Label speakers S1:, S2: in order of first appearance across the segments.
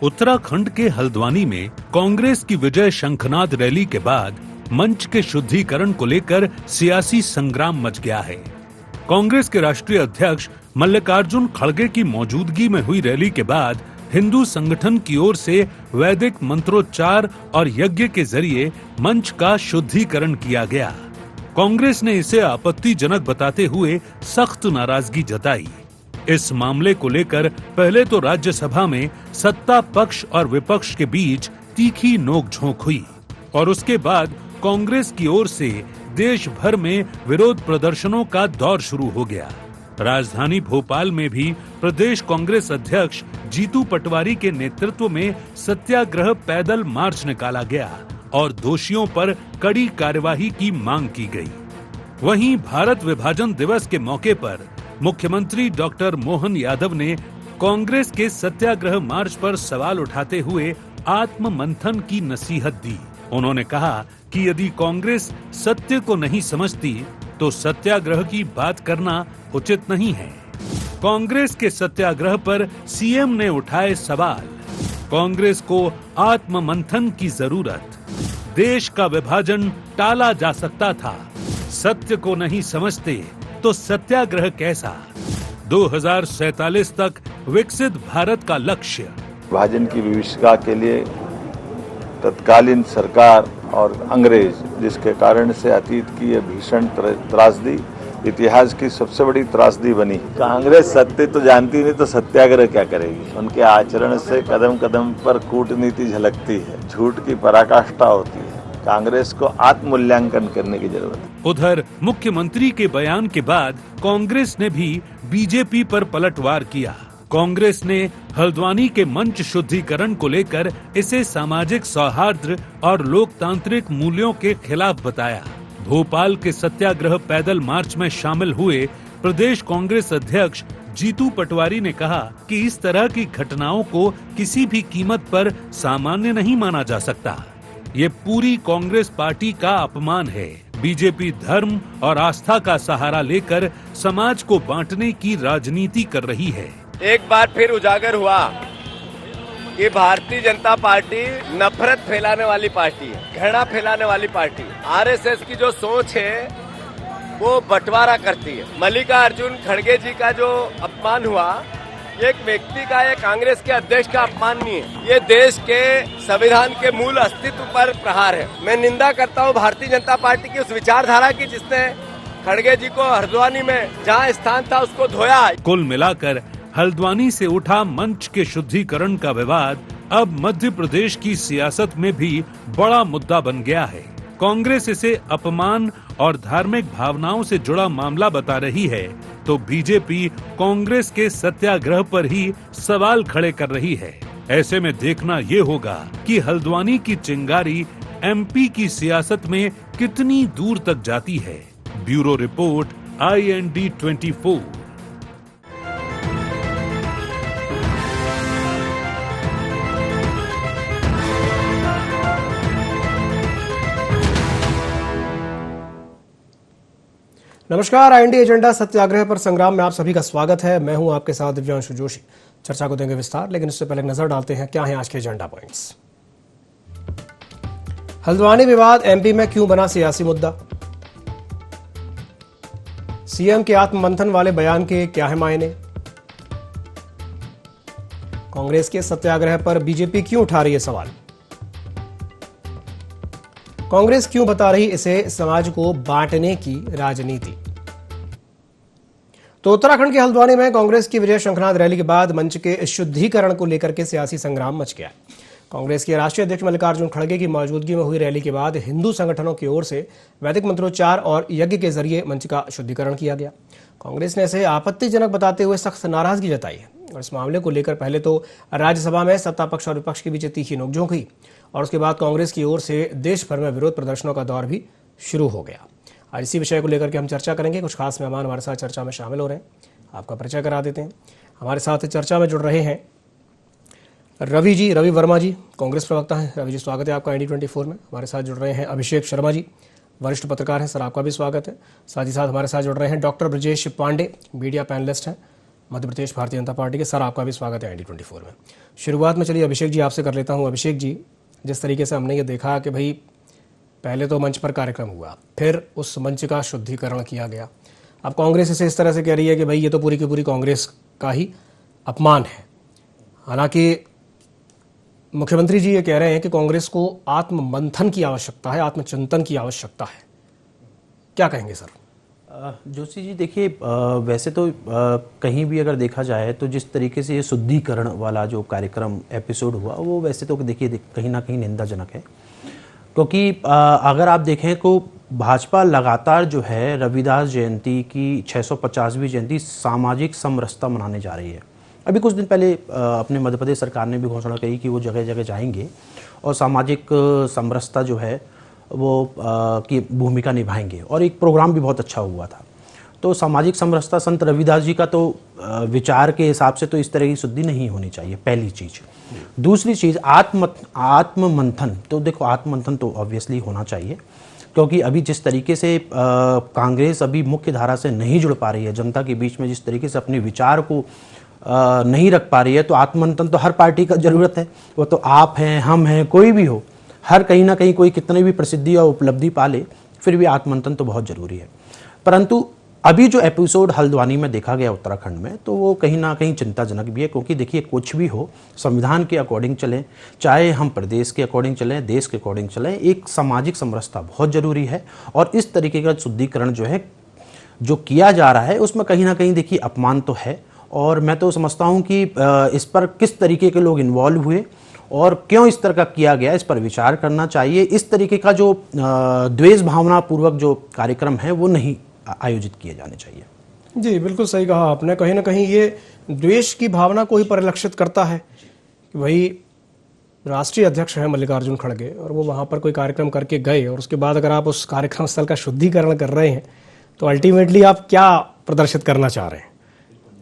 S1: उत्तराखंड के हल्द्वानी में कांग्रेस की विजय शंखनाद रैली के बाद मंच के शुद्धिकरण को लेकर सियासी संग्राम मच गया है। कांग्रेस के राष्ट्रीय अध्यक्ष मल्लिकार्जुन खड़गे की मौजूदगी में हुई रैली के बाद हिंदू संगठन की ओर से वैदिक मंत्रोच्चार और यज्ञ के जरिए मंच का शुद्धिकरण किया गया। कांग्रेस ने इसे आपत्तिजनक बताते हुए सख्त नाराजगी जताई। इस मामले को लेकर पहले तो राज्यसभा में सत्ता पक्ष और विपक्ष के बीच तीखी नोकझोंक हुई और उसके बाद कांग्रेस की ओर से देश भर में विरोध प्रदर्शनों का दौर शुरू हो गया। राजधानी भोपाल में भी प्रदेश कांग्रेस अध्यक्ष जीतू पटवारी के नेतृत्व में सत्याग्रह पैदल मार्च निकाला गया और दोषियों पर कड़ी कार्यवाही की मांग की गई। वहीं भारत विभाजन दिवस के मौके पर मुख्यमंत्री डॉक्टर मोहन यादव ने कांग्रेस के सत्याग्रह मार्च पर सवाल उठाते हुए आत्म मंथन की नसीहत दी। उन्होंने कहा कि यदि कांग्रेस सत्य को नहीं समझती तो सत्याग्रह की बात करना उचित नहीं है। कांग्रेस के सत्याग्रह पर सीएम ने उठाए सवाल। कांग्रेस को आत्म मंथन की जरूरत। देश का विभाजन टाला जा सकता था। सत्य को नहीं समझते तो सत्याग्रह कैसा। 2047 तक विकसित भारत का लक्ष्य।
S2: विभाजन की विभीषिका के लिए तत्कालीन सरकार और अंग्रेज, जिसके कारण से अतीत की यह भीषण त्रासदी इतिहास की सबसे बड़ी त्रासदी बनी। कांग्रेस सत्य तो जानती नहीं तो सत्याग्रह क्या करेगी। उनके आचरण से कदम कदम पर कूटनीति झलकती है, झूठ की पराकाष्ठा होती है। कांग्रेस को आत्ममूल्यांकन करने की जरूरत है।
S1: उधर मुख्यमंत्री के बयान के बाद कांग्रेस ने भी बीजेपी पर पलटवार किया। कांग्रेस ने हल्द्वानी के मंच शुद्धिकरण को लेकर इसे सामाजिक सौहार्द और लोकतांत्रिक मूल्यों के खिलाफ बताया। भोपाल के सत्याग्रह पैदल मार्च में शामिल हुए प्रदेश कांग्रेस अध्यक्ष जीतू पटवारी ने कहा कि इस तरह की घटनाओं को किसी भी कीमत पर सामान्य नहीं माना जा सकता। ये पूरी कांग्रेस पार्टी का अपमान है। बीजेपी धर्म और आस्था का सहारा लेकर समाज को बांटने की राजनीति कर रही है।
S3: एक बार फिर उजागर हुआ कि भारतीय जनता पार्टी नफरत फैलाने वाली पार्टी है, घृणा फैलाने वाली पार्टी है। आरएसएस की जो सोच है वो बंटवारा करती है। मल्लिकार्जुन खड़गे जी का जो अपमान हुआ, एक व्यक्ति का, एक कांग्रेस के अध्यक्ष का अपमान नहीं है, ये देश के संविधान के मूल अस्तित्व पर प्रहार है। मैं निंदा करता हूँ भारतीय जनता पार्टी की उस विचारधारा की जिसने खड़गे जी को हल्द्वानी में जहाँ स्थान था उसको धोया।
S1: कुल मिलाकर हल्द्वानी से उठा मंच के शुद्धिकरण का विवाद अब मध्य प्रदेश की सियासत में भी बड़ा मुद्दा बन गया है। कांग्रेस इसे अपमान और धार्मिक भावनाओं से जुड़ा मामला बता रही है तो बीजेपी कांग्रेस के सत्याग्रह पर ही सवाल खड़े कर रही है। ऐसे में देखना ये होगा कि हल्द्वानी की चिंगारी एमपी की सियासत में कितनी दूर तक जाती है। Bureau report, IND 24।
S4: नमस्कार, IND एजेंडा सत्याग्रह पर संग्राम में आप सभी का स्वागत है। मैं हूं आपके साथ दिव्यांशु जोशी। चर्चा को देंगे विस्तार, लेकिन उससे पहले नजर डालते हैं क्या है आज के एजेंडा पॉइंट्स। हल्द्वानी विवाद MP में क्यों बना सियासी मुद्दा। सीएम के आत्ममंथन वाले बयान के क्या है मायने। कांग्रेस के सत्याग्रह पर बीजेपी क्यों उठा रही है सवाल। कांग्रेस क्यों बता रही इसे समाज को बांटने की राजनीति। तो उत्तराखंड के हल्द्वानी में कांग्रेस की विजय शंखनाद रैली के बाद मंच के शुद्धिकरण को लेकर के सियासी संग्राम मच गया। कांग्रेस के राष्ट्रीय अध्यक्ष मल्लिकार्जुन खड़गे की मौजूदगी में हुई रैली के बाद हिंदू संगठनों की ओर से वैदिक मंत्रोच्चार और यज्ञ के जरिए मंच का शुद्धिकरण किया गया। कांग्रेस ने इसे आपत्तिजनक बताते हुए सख्त नाराजगी जताई है और इस मामले को लेकर पहले तो राज्यसभा में सत्ता पक्ष और विपक्ष के बीच तीखी नोकझोंक हुई और उसके बाद कांग्रेस की ओर से देश भर में विरोध प्रदर्शनों का दौर भी शुरू हो गया। आज इसी विषय को लेकर के हम चर्चा करेंगे। कुछ खास मेहमान हमारे साथ चर्चा में शामिल हो रहे हैं, आपका परिचय करा देते हैं। हमारे साथ चर्चा में जुड़ रहे हैं रवि वर्मा जी, कांग्रेस प्रवक्ता हैं। रवि जी, स्वागत है आपका IND 24 में। हमारे साथ जुड़ रहे हैं अभिषेक शर्मा जी, वरिष्ठ पत्रकार हैं। सर, आपका भी स्वागत है। साथ ही साथ हमारे साथ जुड़ रहे हैं doctor Brajesh Pandey, media panelist हैं। मध्य प्रदेश भारतीय जनता पार्टी के। सर, आपका भी स्वागत है ID24 में। शुरुआत में चलिए अभिषेक जी आपसे कर लेता हूँ। अभिषेक जी, जिस तरीके से हमने ये देखा कि भाई पहले तो मंच पर कार्यक्रम हुआ, फिर उस मंच का शुद्धिकरण किया गया। अब कांग्रेस इसे इस तरह से कह रही है कि भाई ये तो पूरी की पूरी कांग्रेस का ही अपमान है। हालांकि मुख्यमंत्री जी ये कह रहे हैं कि कांग्रेस को आत्ममंथन की आवश्यकता है, आत्मचिंतन की आवश्यकता है। क्या कहेंगे सर?
S5: जोशी जी, देखिए, वैसे तो कहीं भी अगर देखा जाए तो जिस तरीके से ये शुद्धिकरण वाला जो कार्यक्रम एपिसोड हुआ, वो वैसे तो देखिए कहीं ना कहीं निंदाजनक है। क्योंकि अगर आप देखें तो भाजपा लगातार जो है रविदास जयंती की 650वीं जयंती सामाजिक समरसता मनाने जा रही है। अभी कुछ दिन पहले अपने मध्य प्रदेश सरकार ने भी घोषणा की कि वो जगह जगह जाएंगे और सामाजिक समरसता जो है वो की भूमिका निभाएंगे, और एक प्रोग्राम भी बहुत अच्छा हुआ था। तो सामाजिक समरसता संत रविदास जी का तो विचार के हिसाब से तो इस तरह की शुद्धि नहीं होनी चाहिए, पहली चीज़। दूसरी चीज़ आत्ममंथन। तो देखो, आत्ममंथन तो ऑब्वियसली होना चाहिए, क्योंकि अभी जिस तरीके से कांग्रेस अभी मुख्य धारा से नहीं जुड़ पा रही है, जनता के बीच में जिस तरीके से अपने विचार को नहीं रख पा रही है, तो आत्ममंथन तो हर पार्टी का ज़रूरत है। वो तो आप हैं, हम हैं, कोई भी हो, हर कहीं ना कहीं कोई कितनी भी प्रसिद्धि और उपलब्धि पा ले, फिर भी आत्ममंथन तो बहुत ज़रूरी है। परंतु अभी जो एपिसोड हल्द्वानी में देखा गया उत्तराखंड में, तो वो कहीं ना कहीं चिंताजनक भी है। क्योंकि देखिए, कुछ भी हो, संविधान के अकॉर्डिंग चलें, चाहे हम प्रदेश के अकॉर्डिंग चलें, देश के अकॉर्डिंग चलें, एक सामाजिक समरसता बहुत ज़रूरी है। और इस तरीके का शुद्धिकरण जो है, जो किया जा रहा है, उसमें कहीं ना कहीं देखिए अपमान तो है। और मैं तो समझता हूँ कि इस पर किस तरीके के लोग इन्वॉल्व हुए और क्यों इस तरह का किया गया, इस पर विचार करना चाहिए। इस तरीके का जो द्वेष भावना पूर्वक जो कार्यक्रम है वो नहीं आयोजित किए जाने चाहिए।
S4: जी, बिल्कुल सही कहा आपने। कहीं ना कहीं ये द्वेष की भावना को ही परिलक्षित करता है कि भाई राष्ट्रीय अध्यक्ष हैं मल्लिकार्जुन खड़गे, और वो वहाँ पर कोई कार्यक्रम करके गए, और उसके बाद अगर आप उस कार्यक्रम स्थल का शुद्धिकरण कर रहे हैं, तो अल्टीमेटली आप क्या प्रदर्शित करना चाह रहे हैं?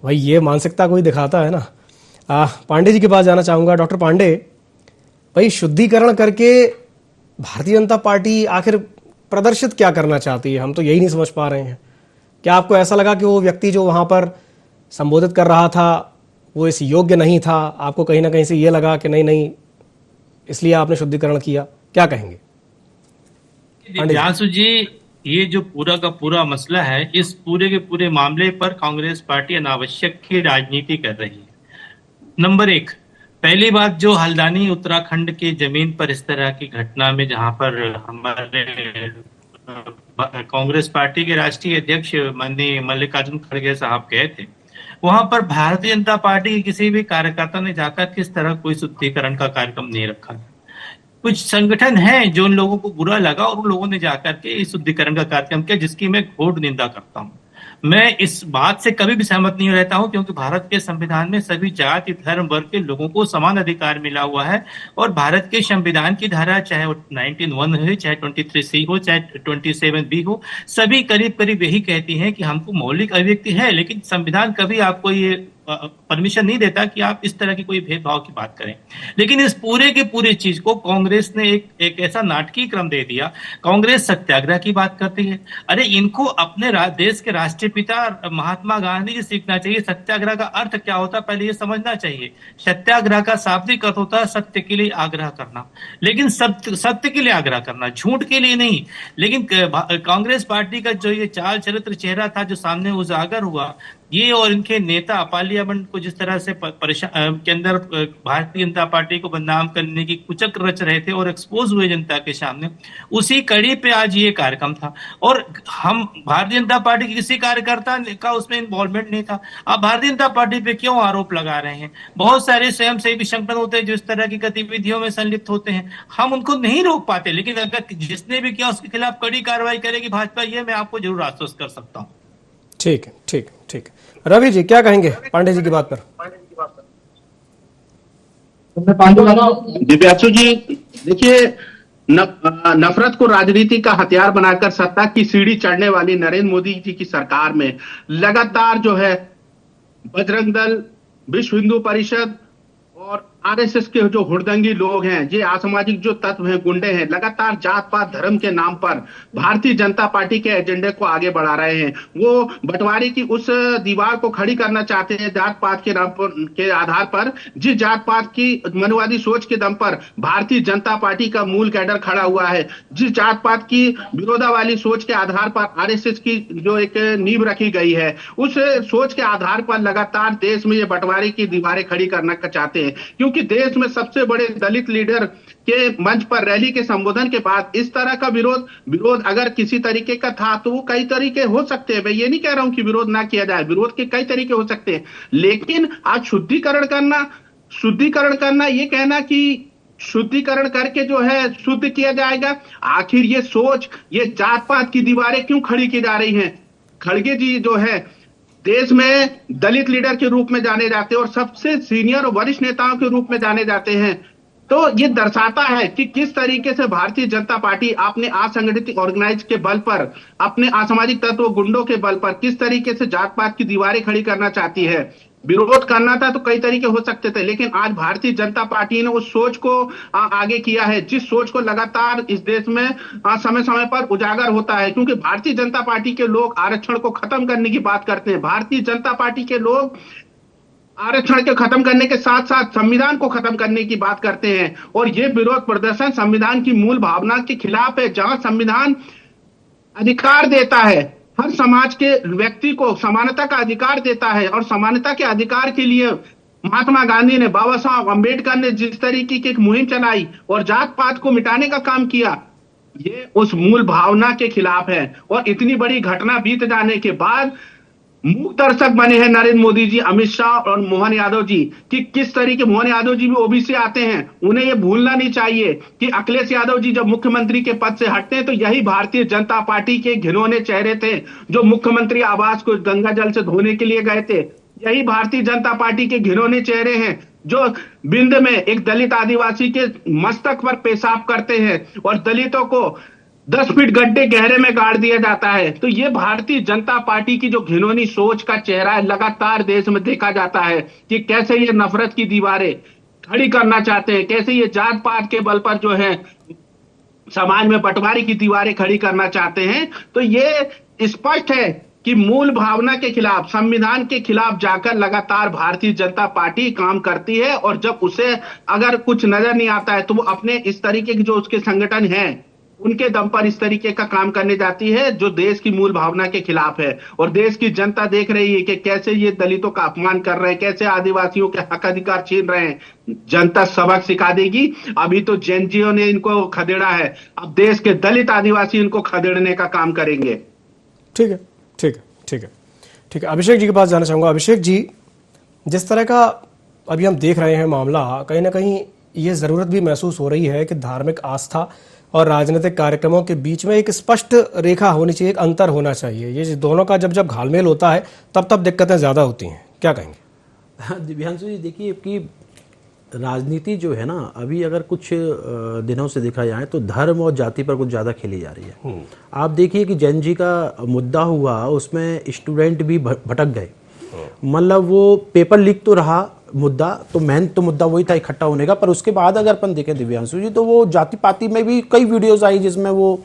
S4: भाई ये मानसिकता कोई दिखाता है ना। पांडे जी के पास जाना चाहूँगा। डॉक्टर पांडे, भाई शुद्धिकरण करके भारतीय जनता पार्टी आखिर प्रदर्शित क्या करना चाहती है? हम तो यही नहीं समझ पा रहे हैं। क्या आपको ऐसा लगा कि वो व्यक्ति जो वहाँ पर संबोधित कर रहा था वो इस योग्य नहीं था? आपको कहीं ना कहीं से ये लगा कि नहीं इसलिए आपने शुद्धिकरण किया? क्या कहेंगे?
S6: व्यासु जी, ये जो पूरा का पूरा मसला है, इस पूरे के पूरे मामले पर कांग्रेस पार्टी अनावश्यक की राजनीति कर रही है। नंबर एक, पहली बात, जो हल्द्वानी उत्तराखंड की जमीन पर इस तरह की घटना में जहां पर हमारे कांग्रेस पार्टी के राष्ट्रीय अध्यक्ष माननीय मल्लिकार्जुन खड़गे साहब गए थे, वहां पर भारतीय जनता पार्टी के किसी भी कार्यकर्ता ने जाकर किस तरह कोई शुद्धिकरण का कार्यक्रम नहीं रखा। कुछ संगठन हैं जो उन लोगों को बुरा लगा और उन लोगों ने जाकर के इस शुद्धिकरण का कार्यक्रम किया, जिसकी मैं घोर निंदा करता हूं। मैं इस बात से कभी भी सहमत नहीं रहता हूं, क्योंकि भारत के संविधान में सभी जाति, धर्म, वर्ग के लोगों को समान अधिकार मिला हुआ है। और भारत के संविधान की धारा, चाहे वो 19(1) हो, चाहे 23(c) हो, चाहे 27(b) हो, सभी करीब करीब यही कहती हैं कि हमको मौलिक अभिव्यक्ति है, लेकिन संविधान कभी आपको ये परमिशन नहीं देता कि आप इस तरह की कोई भेदभाव की बात करें। लेकिन इस पूरे के पूरे चीज को कांग्रेस ने एक ऐसा नाटकीय क्रम दे दिया। कांग्रेस सत्याग्रह की बात करती है। अरे, इनको अपने देश के राष्ट्रीय पिता महात्मा गांधी जी सीखना चाहिए। सत्याग्रह का अर्थ क्या होता है, पहले ये समझना चाहिए। सत्याग्रह का शाब्दिक अर्थ होता है सत्य के लिए आग्रह करना, लेकिन सत्य के लिए आग्रह करना, झूठ के लिए नहीं। लेकिन कांग्रेस पार्टी का जो ये चाल चरित्र चेहरा था जो सामने उजागर हुआ, ये और इनके नेता पार्लियामेंट को जिस तरह से के अंदर भारतीय जनता पार्टी को बदनाम करने की कुचक्र रच रहे थे और एक्सपोज हुए जनता के सामने, उसी कड़ी पे आज ये कार्यक्रम था। और हम भारतीय जनता पार्टी के किसी कार्यकर्ता का उसमें इन्वॉल्वमेंट नहीं था। आप भारतीय जनता पार्टी पे क्यों आरोप लगा रहे हैं? बहुत सारे स्वयंसेवी संगठन होते हैं जो इस तरह की गतिविधियों में संलिप्त होते हैं, हम उनको नहीं रोक पाते। लेकिन अगर जिसने भी किया उसके खिलाफ कड़ी कार्रवाई करेगी भाजपा, ये मैं आपको जरूर आश्वस्त कर सकता हूँ।
S4: ठीक है, ठीक ठीक। रवि जी, क्या कहेंगे पांडे जी की बात पर?
S7: दिव्यासु जी, देखिए, नफरत को राजनीति का हथियार बनाकर सत्ता की सीढ़ी चढ़ने वाली नरेंद्र मोदी जी की सरकार में लगातार जो है बजरंग दल, विश्व हिंदू परिषद और आरएसएस के जो हुड़दंगी लोग हैं, ये असामाजिक जो तत्व हैं, गुंडे हैं, लगातार जात पात धर्म के नाम पर भारतीय जनता पार्टी के एजेंडे को आगे बढ़ा रहे हैं। वो बंटवारे की उस दीवार को खड़ी करना चाहते हैं जात पात के नाम पर, के आधार पर, जिस जात पात की मनवादी सोच के दम पर भारतीय जनता पार्टी का मूल कैडर खड़ा हुआ है, जिस जात पात की विरोधा वाली सोच के आधार पर आरएसएस की जो एक नींव रखी गई है, उस सोच के आधार पर लगातार देश में ये बंटवारे की दीवारें खड़ी करना चाहते हैं। क्योंकि देश में सबसे बड़े दलित लीडर के मंच पर रैली के संबोधन के बाद इस तरह का विरोध अगर किसी तरीके का था तो वो कई तरीके हो सकते हैं। मैं ये नहीं कह रहा हूं कि विरोध ना किया जाए, विरोध के कई तरीके हो सकते हैं, लेकिन आज शुद्धिकरण करना ये कहना कि शुद्धिकरण करके जो है शुद्ध किया जाएगा, आखिर ये सोच, ये जात पात की दीवारें क्यों खड़ी की जा रही हैं? खड़गे जी जो है देश में दलित लीडर के रूप में जाने जाते हैं और सबसे सीनियर और वरिष्ठ नेताओं के रूप में जाने जाते हैं। तो ये दर्शाता है कि किस तरीके से भारतीय जनता पार्टी अपने असंगठित ऑर्गेनाइज के बल पर, अपने असामाजिक तत्व गुंडों के बल पर किस तरीके से जात पात की दीवारें खड़ी करना चाहती है। विरोध करना था तो कई तरीके हो सकते थे, लेकिन आज भारतीय जनता पार्टी ने उस सोच को आगे किया है, जिस सोच को लगातार इस देश में समय समय पर उजागर होता है। क्योंकि भारतीय जनता पार्टी के लोग आरक्षण को खत्म करने की बात करते हैं, भारतीय जनता पार्टी के लोग आरक्षण के खत्म करने के साथ साथ संविधान को खत्म करने की बात करते हैं, और ये विरोध प्रदर्शन संविधान की मूल भावना के खिलाफ है, जहां संविधान अधिकार देता है हर समाज के व्यक्ति को, समानता का अधिकार देता है। और समानता के अधिकार के लिए महात्मा गांधी ने, बाबा साहब अम्बेडकर ने जिस तरीके की एक मुहिम चलाई और जात पात को मिटाने का काम किया, ये उस मूल भावना के खिलाफ है। और इतनी बड़ी घटना बीत जाने के बाद मूक दर्शक बने हैं नरेंद्र मोदी जी, अमित शाह और मोहन यादव जी, कि किस तरीके मोहन यादव जी भी ओबीसी आते हैं। उन्हें यह भूलना नहीं चाहिए कि अखिलेश यादव जी जब मुख्यमंत्री के पद से हटते हैं तो यही भारतीय जनता पार्टी के घिनौने चेहरे थे जो मुख्यमंत्री आवास को गंगा जल से धोने के लिए गए थे। यही भारतीय जनता पार्टी के घिनौने चेहरे हैं जो बिंद में एक दलित आदिवासी के मस्तक पर पेशाब करते हैं और दलितों को 10 फीट गड्ढे गहरे में गाड़ दिया जाता है। तो ये भारतीय जनता पार्टी की जो घिनौनी सोच का चेहरा है, लगातार देश में देखा जाता है कि कैसे ये नफरत की दीवारें खड़ी करना चाहते हैं, कैसे ये जात पात के बल पर जो है समाज में बंटवारे की दीवारें खड़ी करना चाहते हैं। तो ये स्पष्ट है कि मूल भावना के खिलाफ, संविधान के खिलाफ जाकर लगातार भारतीय जनता पार्टी काम करती है, और जब उसे अगर कुछ नजर नहीं आता है तो वो अपने इस तरीके के जो उसके संगठन हैं उनके दम पर इस तरीके का काम करने जाती है जो देश की मूल भावना के खिलाफ है। और देश की जनता देख रही है कि कैसे ये दलितों का अपमान कर रहे हैं, कैसे आदिवासियों के हक अधिकार छीन रहे हैं। जनता सबक सिखा देगी। अभी तो जेएनजीओ ने इनको खदेड़ा है, अब देश के दलित आदिवासी इनको खदेड़ने का काम करेंगे।
S4: ठीक है, ठीक है, ठीक है, ठीक है। अभिषेक जी के पास जाना चाहूंगा। अभिषेक जी, जिस तरह का अभी हम देख रहे हैं मामला, कहीं ना कहीं ये जरूरत भी महसूस हो रही है कि धार्मिक आस्था और राजनीतिक कार्यक्रमों के बीच में एक स्पष्ट रेखा होनी चाहिए, एक अंतर होना चाहिए। ये दोनों का जब घालमेल होता है तब दिक्कतें ज़्यादा होती हैं। क्या कहेंगे?
S5: दिव्यांशु जी, देखिए कि राजनीति जो है ना, अभी अगर कुछ दिनों से देखा जाए तो धर्म और जाति पर कुछ ज़्यादा खेली जा रही है। आप देखिए कि जैन जी का मुद्दा हुआ, उसमें स्टूडेंट भी भटक गए। मतलब वो पेपर लीक तो रहा मुद्दा, तो मेन तो मुद्दा वही था इकट्ठा होने का, पर उसके बाद अगर अपन देखें दिव्यांशु जी, तो वो जाति पाति में भी कई वीडियोस आई जिसमें वो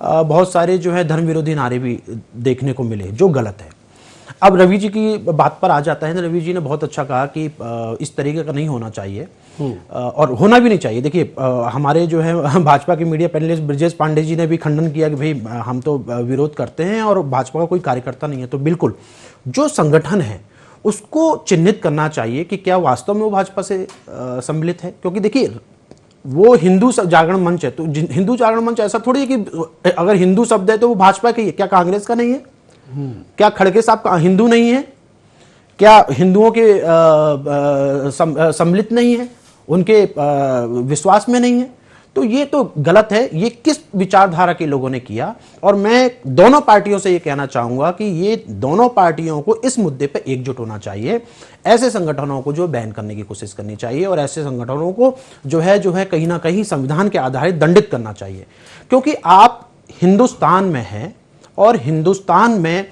S5: बहुत सारे जो है धर्म विरोधी नारे भी देखने को मिले, जो गलत है। अब रवि जी की बात पर आ जाता है ना, रवि जी ने बहुत अच्छा कहा कि इस तरीके का नहीं होना चाहिए और होना भी नहीं चाहिए। देखिए हमारे जो है भाजपा के मीडिया पैनलिस्ट ब्रजेश पांडे जी ने भी खंडन किया कि भाई हम तो विरोध करते हैं और भाजपा का कोई कार्यकर्ता नहीं है। तो बिल्कुल जो संगठन है उसको चिन्हित करना चाहिए कि क्या वास्तव में वो भाजपा से सम्मिलित है। क्योंकि देखिए वो हिंदू जागरण मंच है, तो हिंदू जागरण मंच ऐसा थोड़ी है कि अगर हिंदू शब्द है तो वो भाजपा का ही है। क्या कांग्रेस का नहीं है? क्या खड़गे साहब का हिंदू नहीं है? क्या हिंदुओं के सम्मिलित नहीं है, उनके विश्वास में नहीं है? तो ये तो गलत है। ये किस विचारधारा के लोगों ने किया। और मैं दोनों पार्टियों से ये कहना चाहूंगा कि ये दोनों पार्टियों को इस मुद्दे पे एकजुट होना चाहिए। ऐसे संगठनों को जो बैन करने की कोशिश करनी चाहिए और ऐसे संगठनों को जो है कहीं ना कहीं संविधान के आधारित दंडित करना चाहिए। क्योंकि आप हिंदुस्तान में हैं और हिंदुस्तान में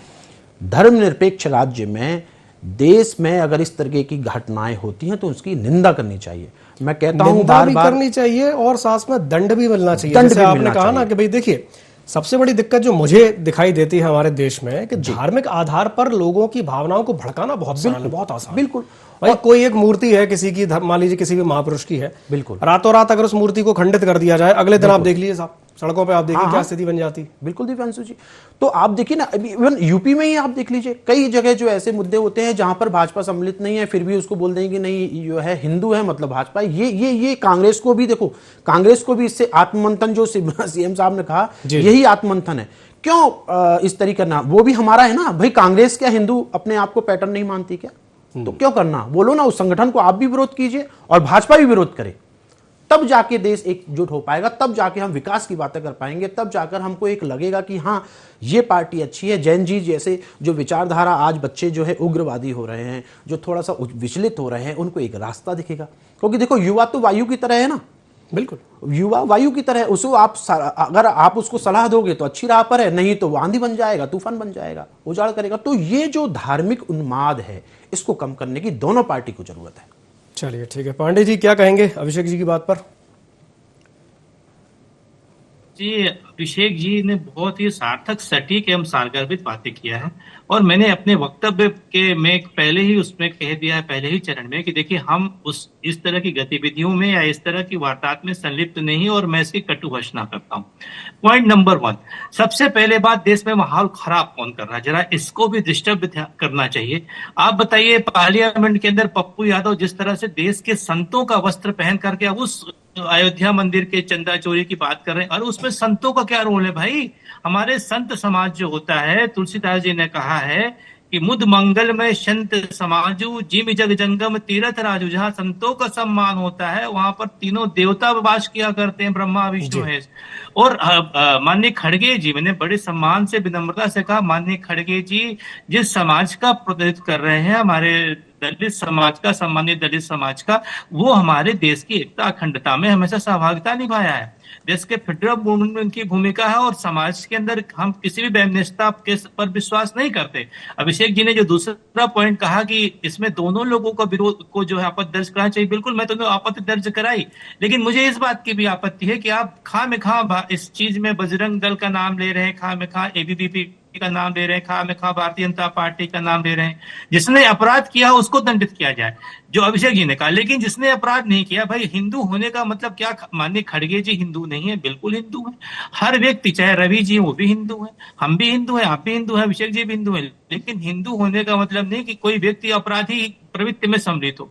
S5: धर्मनिरपेक्ष राज्य में देश में अगर इस तरह की घटनाएं होती हैं तो उसकी निंदा करनी चाहिए। मैं कहता हूं
S4: निंदा
S5: बार
S4: भी
S5: बार
S4: करनी चाहिए और साथ में दंड भी मिलना चाहिए।
S5: दंड
S4: जैसे
S5: भी
S4: आपने
S5: मिलना
S4: कहा ना
S5: चाहिए।
S4: कि भाई देखिए, सबसे बड़ी दिक्कत जो मुझे दिखाई देती है हमारे देश में कि धार्मिक आधार पर लोगों की भावनाओं को भड़काना बहुत आसान है।
S5: बिल्कुल।
S4: भाई कोई एक मूर्ति है किसी की, मान लीजिए किसी भी महापुरुष की है,
S5: बिल्कुल।
S4: रातों रात अगर उस मूर्ति को खंडित कर दिया जाए, अगले दिन आप देख लीजिए साहब, सड़कों पे आप देखिए क्या स्थिति बन जाती।
S5: बिल्कुल दिव्यांशु जी, तो आप देखिए ना, इवन यूपी में ही आप देख लीजिए, कई जगह जो ऐसे मुद्दे होते हैं जहां पर भाजपा सम्मिलित नहीं है, फिर भी उसको बोल देंगे नहीं जो है हिंदू है मतलब भाजपा। ये कांग्रेस को भी देखो, कांग्रेस को भी इससे आत्ममंथन जो सीएम साहब ने कहा, यही आत्ममंथन है। क्यों इस तरीके ना, वो भी हमारा है ना भाई। कांग्रेस क्या हिंदू अपने आप को पैटर्न नहीं मानती क्या? तो क्यों करना, बोलो ना, उस संगठन को आप भी विरोध कीजिए और भाजपा भी विरोध करे, तब जाके देश एकजुट हो पाएगा, तब जाके हम विकास की बातें कर पाएंगे, तब जाकर हमको एक लगेगा कि हाँ ये पार्टी अच्छी है। जैन जी जैसे जो विचारधारा आज बच्चे जो है उग्रवादी हो रहे हैं, जो थोड़ा सा विचलित हो रहे हैं, उनको एक रास्ता दिखेगा। क्योंकि देखो युवा तो वायु की तरह है ना,
S4: बिल्कुल
S5: युवा वायु की तरह, उसको आप अगर आप उसको सलाह दोगे तो अच्छी राह पर है, नहीं तो वो आंधी बन जाएगा, तूफान बन जाएगा, उजाड़ करेगा। तो ये जो धार्मिक उन्माद है, इसको कम करने की दोनों पार्टी को जरूरत है।
S4: चलिए ठीक है, पांडे जी क्या कहेंगे अभिषेक जी की बात पर?
S6: जी, अभिषेक जी ने बहुत ही सार्थक, सटीक एवं सारगर्भित बातें किया है। और मैंने अपने वक्तव्य के में पहले ही उसमें कह दिया है, पहले ही चरण में, कि देखिए हम इस तरह की गतिविधियों में या इस तरह की वारदात में संलिप्त नहीं, और मैं इसकी कटु घोषणा करता हूं। पॉइंट नंबर 1, सबसे पहले बात, देश में माहौल खराब कौन कर रहा है, जरा इसको भी डिस्टर्ब करना चाहिए। आप बताइए, पार्लियामेंट के अंदर पप्पू यादव जिस तरह से देश के संतों का वस्त्र पहन करके उस अयोध्या मंदिर के चंदा चोरी की बात कर रहे हैं, और उसमें संतों का क्या रोल है भाई? हमारे संत समाज जो होता है, तुलसीदास जी ने कहा है कि मुद मंगल में संत समाजू, जिम जग जंगम तीर्थ राजू। जहां संतों का सम्मान होता है वहां पर तीनों देवता वास किया करते हैं, ब्रह्मा विष्णु है। और माननीय खड़गे जी, मैंने बड़े सम्मान से, विनम्रता से कहा, माननीय खड़गे जी जिस समाज का प्रतिनिधित्व कर रहे हैं, हमारे दलित समाज का, सम्मानित दलित समाज का, वो हमारे देश की एकता अखंडता में हमेशा सहभागिता निभाया है। देश के फेडरल मूवमेंट की भूमिका है, और समाज के अंदर हम किसी भी वैमनस्यता पर विश्वास नहीं करते। अभिषेक जी ने जो दूसरा पॉइंट कहा कि इसमें दोनों लोगों का विरोध को जो है आपत्ति दर्ज कराना चाहिए, बिल्कुल मैं तो आपत्ति दर्ज कराई, लेकिन मुझे इस बात की भी आपत्ति है कि आप खामखा इस चीज में बजरंग दल का नाम ले रहे हैं, खामखा एबीवीपी का नाम ले रहे हैं, खामखा भारतीय जनता पार्टी का नाम ले रहे हैं। जिसने अपराध किया उसको दंडित किया जाए, जो अभिषेक जी ने कहा, लेकिन जिसने अपराध नहीं किया, भाई हिंदू होने का मतलब क्या? माननीय खड़गे जी हिंदू नहीं है, बिल्कुल हिंदू है। हर व्यक्ति, चाहे रवि जी वो भी हिंदू है, हम भी हिंदू हैं, आप भी हिंदू हैं, अभिषेक जी भी हिंदू है, लेकिन हिंदू होने का मतलब नहीं कि कोई व्यक्ति अपराधी प्रवृत्ति में सम्मिलित हो।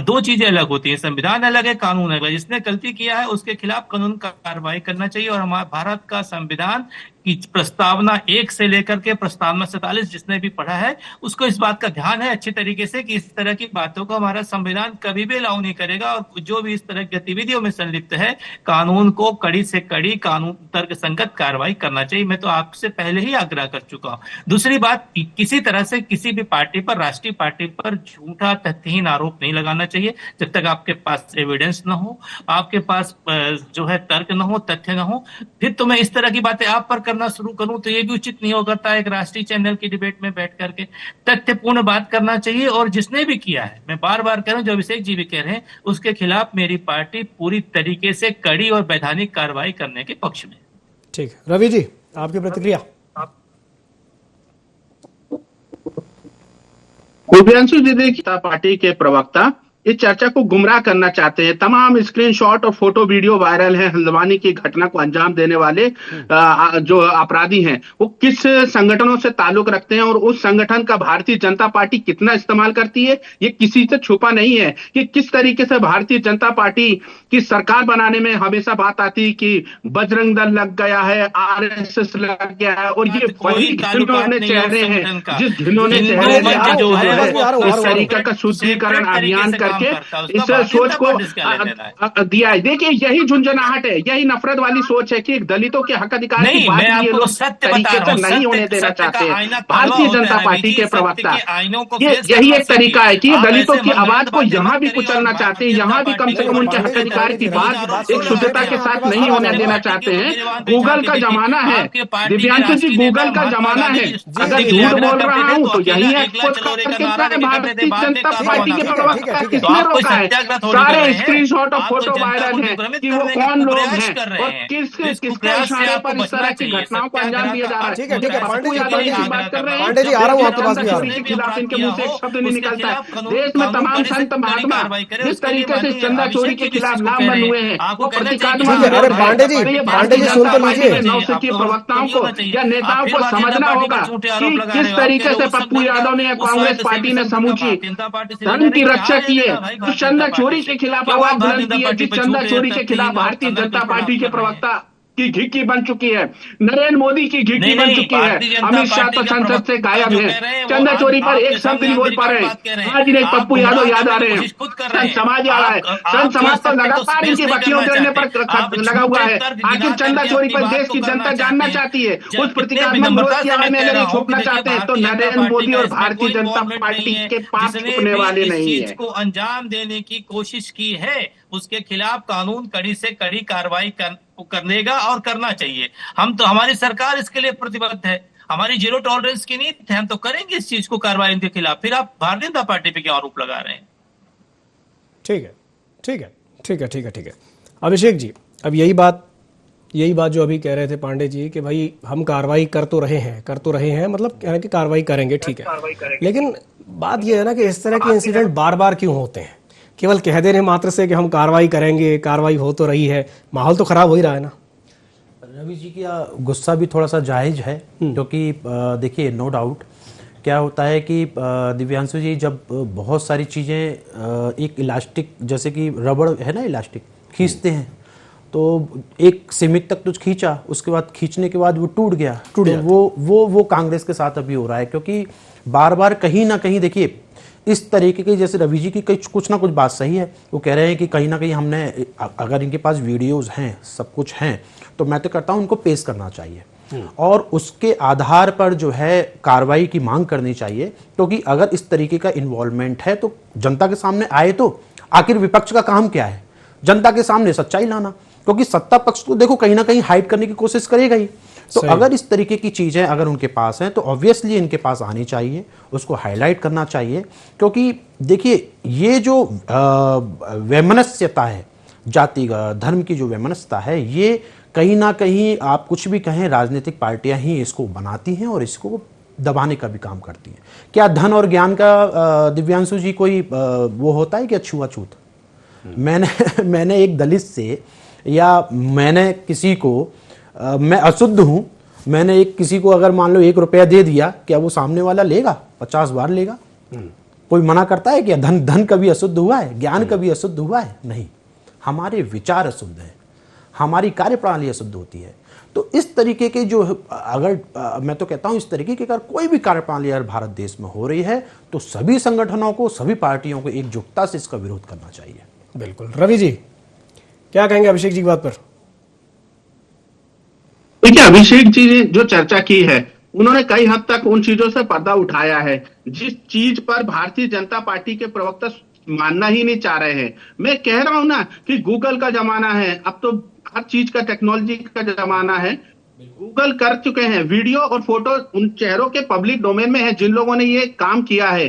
S6: दो चीजें अलग होती हैं, संविधान अलग है, कानून अलग है। जिसने गलती किया है उसके खिलाफ कानून का कार्रवाई करना चाहिए। और हमारे भारत का संविधान की प्रस्तावना 1 से लेकर के प्रस्तावना 47 जिसने भी पढ़ा है उसको इस बात का ध्यान है अच्छी तरीके से कि इस तरह की बातों को हमारा संविधान कभी भी अलाउ नहीं करेगा। और जो भी इस तरह की गतिविधियों में संलिप्त है, कानून को कड़ी से कड़ी कानून तर्क संगत कार्रवाई करना चाहिए। मैं तो आपसे पहले ही आग्रह कर चुका हूं। दूसरी बात, किसी तरह से किसी भी पार्टी पर, राष्ट्रीय पार्टी पर झूठा तथ्यहीन आरोप नहीं लगाना चाहिए जब तक आपके पास एविडेंस ना हो, आपके पास जो है तर्क ना हो, तथ्य ना हो। फिर तो मैं इस तरह की बातें आप पर करना शुरू करूं तो ये भी उचित नहीं हो करता। एक राष्ट्रीय चैनल की डिबेट में बैठ करके तथ्यपूर्ण बात करना चाहिए। और जिसने भी किया है, मैं बार बार कह रहा हूं, जो अभिषेक जी भी कह रहे हैं, उसके खिलाफ मेरी पार्टी पूरी तरीके से कड़ी और वैधानिक कार्रवाई करने के पक्ष में।
S4: ठीक, रवि जी आपकी प्रतिक्रिया।
S7: दिव्यांशु जी, देखिए पार्टी के प्रवक्ता इस चर्चा को गुमराह करना चाहते हैं। तमाम स्क्रीनशॉट और फोटो वीडियो वायरल है। हल्द्वानी की घटना को अंजाम देने वाले जो अपराधी हैं वो किस संगठनों से ताल्लुक रखते हैं और उस संगठन का भारतीय जनता पार्टी कितना इस्तेमाल करती है, ये किसी से छुपा नहीं है। कि किस तरीके से भारतीय जनता पार्टी की सरकार बनाने में हमेशा बात आती है कि बजरंग दल लग गया है, RSS लग गया है, और ये वही घिनौने चेहरे हैं जिस घिनौने चेहरे से जो है इस तरीके का शुद्धिकरण अभियान करके इस सोच को दिया है। देखिए, यही झुंझुनाहट है, यही नफरत वाली सोच है कि दलितों के हक अधिकार की बात ये लोग तरीके से नहीं होने देना चाहते हैं। भारतीय जनता पार्टी के प्रवक्ता, यही एक तरीका है कि दलितों की आवाज को यहाँ भी कुचलना चाहते हैं, यहाँ भी कम से कम उनके हक अधिकार प्रकार की बात एक शुद्धता के साथ नहीं होने देना चाहते हैं। गूगल का जमाना है दिव्यांशु जी, गूगल का जमाना है। अगर झूठ बोल रहा हूँ तो यही एक्सपोज करके भारतीय जनता पार्टी के प्रवक्ता किसने रोका है? सारे स्क्रीनशॉट और फोटो वायरल है कि वो कौन लोग हैं और किसके इशारे पर इस तरह की घटनाओं को अंजाम दिया जा रहा है।
S4: ठीक है, ठीक है, पांडे जी
S7: बात कर रहे हैं।
S4: पांडे जी, आ रहा हूँ आपके पास भी आ रहा हूँ।
S7: के खिलाफ इनके मुंह से एक शब्द नहीं निकलता है। देश में तमाम संत महात्मा जिस तरीके से चंदा चोरी के खिलाफ नामबंद हुए हैं, वो प्रतीकात्मक।
S4: अरे पांडे जी सुन तो लीजिए।
S7: नौसिखिए प्रवक्ताओं को या नेताओं को समझना होगा कि किस तरीके से पप्पू यादव ने या कांग्रेस पार्टी ने समूची धर्म की रक्षा की है। तो चंदा चोरी के खिलाफ आवाज बुलंद की है। जिस चंदा चोरी के खिलाफ भारतीय जनता पार्टी के प्रवक्ता की घिक्की बन चुकी है, नरेंद्र मोदी की घिक्की बन चुकी है, अमित शाह तो संसद से गायब है, चंदा चोरी पर एक शब्द नहीं बोल पा रहे हैं। आज इन्हें पप्पू यादव याद आ रहे हैं, संत समाज आ रहा है। संत समाज तो लगातार इनकी बत्तियों जलने पर लगा हुआ है। आखिर चंदा चोरी पर देश की जनता जानना चाहती है। उस प्रतीकात्मक विरोध की आड़ में नहीं छुपना चाहते हैं तो नरेंद्र मोदी और भारतीय जनता पार्टी के पास छुपने वाले नहीं है।
S6: को अंजाम देने की कोशिश की है, उसके खिलाफ कानून कड़ी से कड़ी कार्रवाई करनेगा और करना चाहिए। हम तो, हमारी सरकार इसके लिए प्रतिबद्ध है। हमारी जीरो टॉलरेंस की नीति है, हम तो करेंगे इस चीज को कार्रवाई इनके खिलाफ। फिर आप भारतीय जनता पार्टी पे क्या आरोप लगा रहे हैं?
S4: ठीक है, ठीक है, ठीक है, ठीक है, ठीक है। अभिषेक जी, अब यही बात जो अभी कह रहे थे पांडे जी कि भाई हम कार्रवाई कर तो रहे हैं, मतलब कह रहे हैं कि कार्रवाई करेंगे, ठीक है। लेकिन बात यह है ना कि इस तरह के इंसिडेंट बार बार क्यों होते हैं? केवल कह देने मात्र से कि हम कार्रवाई करेंगे, कार्रवाई हो तो रही है, माहौल तो खराब हो ही रहा है ना।
S5: रवि जी का गुस्सा भी थोड़ा सा जायज है, क्योंकि देखिए नो डाउट क्या होता है कि दिव्यांशु जी, जब बहुत सारी चीज़ें एक इलास्टिक, जैसे कि रबड़ है ना, इलास्टिक खींचते हैं तो एक सीमित तक तो खींचा, उसके बाद खींचने के बाद वो टूट गया। तो वो कांग्रेस के साथ अभी हो रहा है, क्योंकि बार बार कहीं ना कहीं देखिए इस तरीके की, जैसे रवि जी की कुछ ना कुछ बात सही है, वो कह रहे हैं कि कहीं ना कहीं हमने, अगर इनके पास वीडियोस हैं, सब कुछ हैं, तो मैं तो कहता हूं उनको पेश करना चाहिए और उसके आधार पर जो है कार्रवाई की मांग करनी चाहिए। क्योंकि अगर इस तरीके का इन्वॉल्वमेंट है तो जनता के सामने आए। तो आखिर विपक्ष का काम क्या है? जनता के सामने सच्चाई लाना, क्योंकि सत्ता पक्ष तो देखो कहीं ना कहीं हाइड करने की कोशिश करेगा ही। तो अगर इस तरीके की चीजें अगर उनके पास हैं तो ऑब्वियसली इनके पास आनी चाहिए, उसको हाईलाइट करना चाहिए। क्योंकि देखिए ये जो वैमनस्यता है, जातिगत धर्म की जो वैमनस्यता है, ये कहीं ना कहीं आप कुछ भी कहें, राजनीतिक पार्टियां ही इसको बनाती हैं और इसको दबाने का भी काम करती हैं। क्या धन और ज्ञान का दिव्यांशु जी कोई वो होता है कि छुआछूत? मैंने एक दलित से, या मैंने किसी को, मैं अशुद्ध हूं, मैंने एक किसी को अगर मान लो 1 रुपया दे दिया, क्या वो सामने वाला लेगा? 50 बार लेगा। कोई मना करता है कि धन कभी अशुद्ध हुआ है? ज्ञान कभी अशुद्ध हुआ है? नहीं। हमारे विचार अशुद्ध हैं, हमारी कार्यप्रणाली अशुद्ध होती है। तो इस तरीके के जो, अगर मैं तो कहता हूं इस तरीके की अगर कोई भी कार्यप्रणाली अगर भारत देश में हो रही है तो सभी संगठनों को, सभी पार्टियों को एकजुटता से इसका विरोध करना चाहिए।
S4: बिल्कुल। रवि जी क्या कहेंगे अभिषेक जी की बात पर?
S7: देखिए, अभिषेक जी ने जो चर्चा की है, उन्होंने कई हद तक उन चीजों से पर्दा उठाया है जिस चीज पर भारतीय जनता पार्टी के प्रवक्ता मानना ही नहीं चाह रहे हैं। मैं कह रहा हूं ना कि गूगल का जमाना है, अब तो हर चीज का टेक्नोलॉजी का जमाना है। गूगल कर चुके हैं, वीडियो और फोटो उन चेहरों के पब्लिक डोमेन में है जिन लोगों ने ये काम किया है,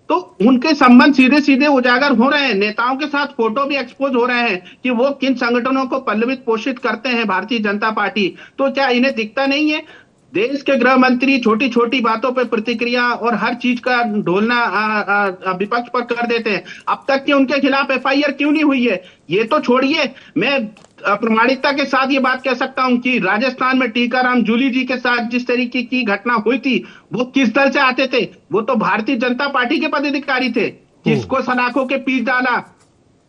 S7: तो उनके संबंध सीधे सीधे उजागर हो रहे हैं। नेताओं के साथ फोटो भी एक्सपोज हो रहे हैं कि वो किन संगठनों को पल्लवित पोषित करते हैं भारतीय जनता पार्टी। तो क्या इन्हें दिखता नहीं है? देश के गृह मंत्री छोटी छोटी बातों पर प्रतिक्रिया और हर चीज का ढोलना विपक्ष पर कर देते हैं। अब तक के उनके खिलाफ एफआईआर क्यों नहीं हुई है? ये तो छोड़िए, मैं प्रामाणिकता के साथ ये बात कह सकता हूं कि राजस्थान में टीकाराम जूली जी के साथ जिस तरीके की घटना हुई थी, वो किस दल से आते थे? वो तो भारतीय जनता पार्टी के पदाधिकारी थे। किसको सलाखों के पीछे डाला?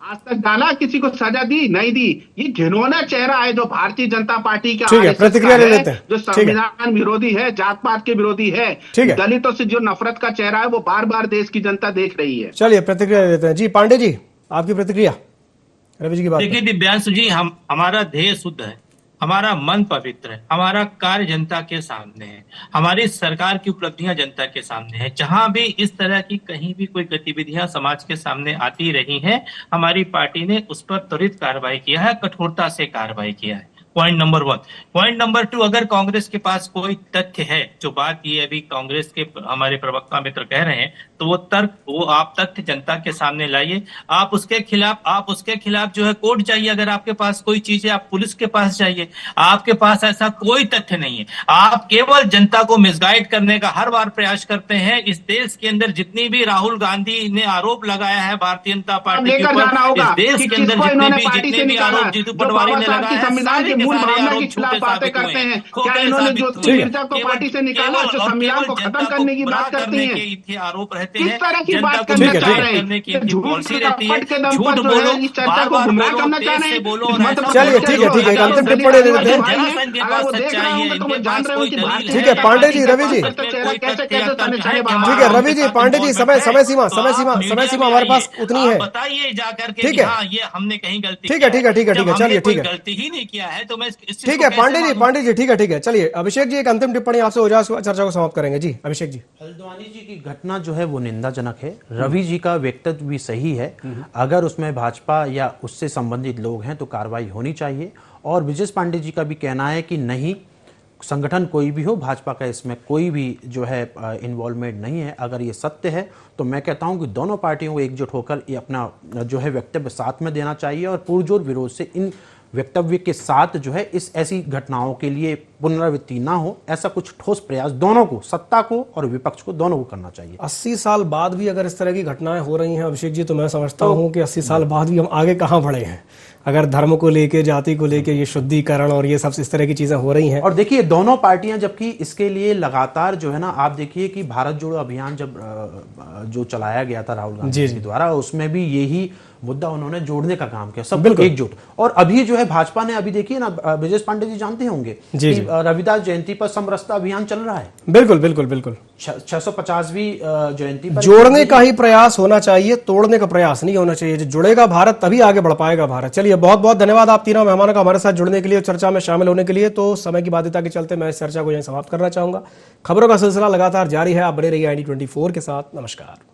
S7: आज तक डाला? किसी को सजा दी? नहीं दी। ये घिनौना चेहरा है जो भारतीय जनता पार्टी का
S4: प्रतिक्रिया ले लेते हैं,
S7: जो संविधान विरोधी है, जात पात के विरोधी है, दलितों से जो नफरत का चेहरा है, वो बार बार देश की जनता देख रही है।
S4: चलिए प्रतिक्रिया ले लेते हैं। जी पांडे जी, आपकी प्रतिक्रिया रवि जी की बात।
S6: देखिए दिव्यांशु जी, हमारा ध्येय शुद्ध है, हमारा मन पवित्र है, हमारा कार्य जनता के सामने है, हमारी सरकार की उपलब्धियां जनता के सामने है। जहां भी इस तरह की कहीं भी कोई गतिविधियां समाज के सामने आती रही हैं, हमारी पार्टी ने उस पर त्वरित कार्रवाई किया है, कठोरता से कार्रवाई किया है। Point number 1। पॉइंट नंबर 2, अगर कांग्रेस के पास कोई तथ्य है, जो बात ये अभी कांग्रेस के हमारे प्रवक्ता मित्र कह रहे हैं, तो वो आप तथ्य जनता के सामने लाइए। आप उसके खिलाफ जो है कोर्ट जाइए। अगर आपके पास कोई चीज है, आप पुलिस के पास जाइए। आपके पास ऐसा कोई तथ्य नहीं है, आप केवल जनता को मिसगाइड करने का हर बार प्रयास करते हैं। इस देश के अंदर जितनी भी राहुल गांधी ने आरोप लगाया है भारतीय जनता पार्टी के ऊपर, इस देश के अंदर जितने भी आरोप जीतू पटवारी ने लगाया है,
S7: मूल भावना के खिलाफ बातें करते हैं। क्या इन्होंने जो मिर्जा को पार्टी से निकाला, जो संविधान को खत्म करने की बात करती हैं,
S6: आरोप रहते
S7: किस
S6: हैं,
S7: तरह की बात करना चाह रहे हैं?
S6: पॉलिसी रहती है,
S7: झूठ बोलो, इस चर्चा को गुमराह करना चाह रहे हैं।
S4: चलिए ठीक है, एक अंतिम टिप्पणी दे देते हैं। ठीक है पांडे जी, रवि जी, ठीक है रवि जी, पांडे जी, समय सीमा हमारे पास उतनी है।
S6: बताइए जाकर के,
S4: ठीक है,
S6: ये हमने कहीं गलती,
S4: ठीक है, चलिए ठीक है,
S6: गलती ही नहीं किया है, तो मैं
S4: ठीक है पांडे जी, ठीक है। चलिए अभिषेक जी, एक अंतिम टिप्पणी आपसे हो जाए, चर्चा को समाप्त करेंगे। जी अभिषेक जी।
S5: हल्द्वानी जी की घटना जो है वो निंदाजनक है। रवि जी का वक्तव्य भी सही है। अगर उसमें भाजपा या उससे संबंधित लोग हैं तो कार्रवाई होनी चाहिए। और ब्रजेश पांडे जी का भी कहना है कि नहीं, संगठन कोई भी हो, भाजपा का इसमें कोई भी जो है इन्वॉल्वमेंट नहीं है। अगर ये सत्य है तो मैं कहता हूं कि दोनों पार्टियों को एकजुट होकर ये अपना जो है वक्तव्य साथ में देना चाहिए और पुरजोर विरोध से इन वक्तव्य के साथ जो है इस ऐसी घटनाओं के लिए पुनरावृत्ति ना हो, ऐसा कुछ ठोस प्रयास दोनों को, सत्ता को और विपक्ष को, दोनों को करना चाहिए।
S4: 80 साल बाद भी अगर इस तरह की घटनाएं हो रही हैं अभिषेक जी, तो मैं समझता हूं कि 80 साल बाद भी हम आगे कहां बढ़े हैं। अगर धर्म को लेके, जाति को लेके ये शुद्धिकरण और ये सब इस तरह की चीजें हो रही हैं।
S5: और देखिए दोनों पार्टियां, जबकि इसके लिए लगातार जो है ना, आप देखिए कि भारत जोड़ो अभियान जब जो चलाया गया था राहुल गांधी जी द्वारा, उसमें भी यही मुद्दा उन्होंने जोड़ने का काम किया, सब एकजुट। और अभी जो है भाजपा ने, अभी देखिए ना, ब्रजेश पांडे जी जानते होंगे कि रविदास जयंती पर समरसता अभियान चल रहा है।
S4: बिल्कुल
S5: 650वीं जयंती पर
S4: जोड़ने का ही प्रयास होना चाहिए, तोड़ने का प्रयास नहीं होना चाहिए। जो जुड़ेगा भारत तभी आगे बढ़ पाएगा भारत। चलिए बहुत बहुत धन्यवाद आप तीनों मेहमानों का हमारे साथ जुड़ने के लिए, चर्चा में शामिल होने के लिए। तो समय की बाध्यता के चलते मैं इस चर्चा को यहीं समाप्त करना चाहूंगा। खबरों का सिलसिला लगातार जारी है, आप बने रहिए ID24 के साथ। नमस्कार।